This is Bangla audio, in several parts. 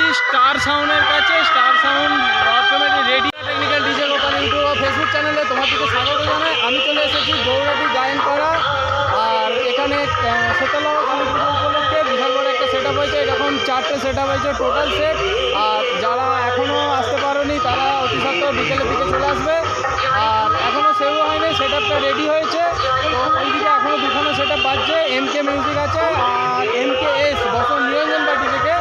এসেছি স্টার সাউন্ডের কাছে। Star sound automatic ready technical DJ Gopal YouTube ও ফেসবুক চ্যানেলে তোমাদেরকে স্বাগত জানাই। আমি চলে এসেছি গৌরাটি গায়নপাড়া। আর এখানে শীতলা কালী পুজো উপলক্ষে বিশাল বড় একটা সেট আপ হয়েছে। এরকম 4টে সেট আপ হয়েছে টোটাল সেট। আর যারা এখনও আসতে পারোনি তারা অতি সত্ত্বর বিকেলের দিকে চলে আসবে। আর এখনও সেও হয়নি, সেট আপটা রেডি হয়েছে। তো ওইদিকে এখনও দুখানা সেট আপ বাজছে। MK মিউজিক আছে আর MKS বসন্ত নিরঞ্জন বাটি থেকে।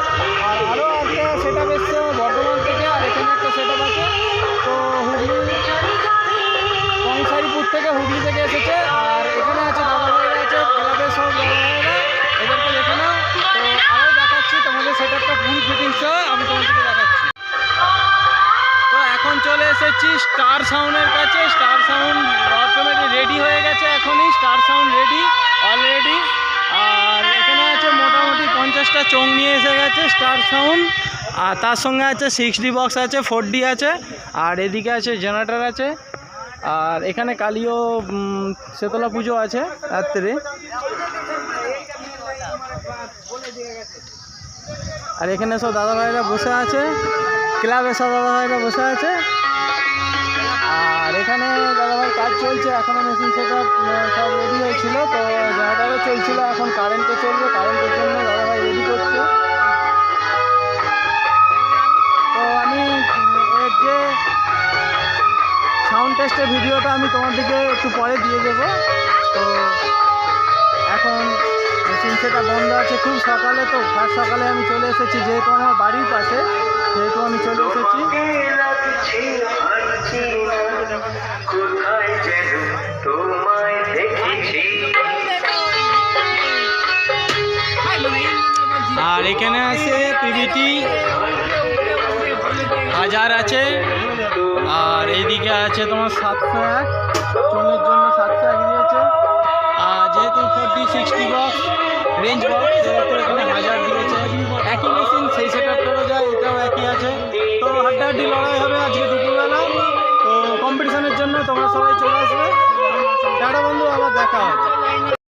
আর আরও একটা সেট আপ এসছে বর্ধমান থেকে। আর এখানে একটা সেট আপ আছে তো হুগলি কংসারিপুর থেকে, হুগলি থেকে এসেছে। আর এখানে আছে দাদাভাইরা আছে, ক্লাবের সব দাদাভাইরা, এদেরকে দেখে নাও। তো আরও দেখাচ্ছি তোমাদের সেট আপটা ফুল ফিটিংস আমি তোমাদেরকে দেখাচ্ছি। তো এখন চলে এসেছি স্টার সাউন্ডের কাছে। স্টার সাউন্ড অটোমেটিক রেডি হয়ে গেছে, এখনই স্টার সাউন্ড রেডি অলরেডি। আর এখানে আছে মোটামুটি 50টা চোং নিয়ে এসে গেছে স্টার সাউন্ড। আর তার সঙ্গে আছে 6D বক্স আছে, 4D আছে। আর এদিকে আছে জেনারেটর আছে। আর এখানে কালীয় শীতলা পুজো আছে রাত্রে। আর এখানে সব দাদাভাইরা বসে আছে, ক্লাবে সব দাদাভাইরা বসে আছে। আর এখানে দাদাভাই কাজ চলছে, এখনও মেশিন সেট আপ সব রেডি হয়েছিল। তো জেনারেটারও চলছিল, এখন কারেন্টে চলবে, কারেন্টের জন্য দাদাভাই রেডি করছে। তো আমি এর যে সাউন্ড টেস্টের ভিডিওটা আমি তোমাদেরকে একটু পরে দিয়ে দেবো। তো এখন মেশিন সেটা বন্ধ আছে, খুব সকালে। তো ফার্স্ট সকালে আমি চলে এসেছি, যেহেতু আমার বাড়ির পাশে, সেহেতু আমি চলে এসেছি। আর এখানে আছে PVT 1000 আছে। আর এইদিকে আছে তোমার 701 চোঙের জন্য 701 দিয়েছে। আর যেহেতু 4D 60 বক্স রেঞ্জ বক্স, সেহেতু এখানে 1000 দিয়েছে। একই মেশিন, সেই সেট আপ করা যায়, এটাও একই আছে। তো হাড্ডাহাড্ডি লড়াই হবে আজকে দুপুরবেলা। তো কম্পিটিশনের জন্য তোমরা সবাই চলে আসবে। টাটা বন্ধু, আবার দেখা হবে।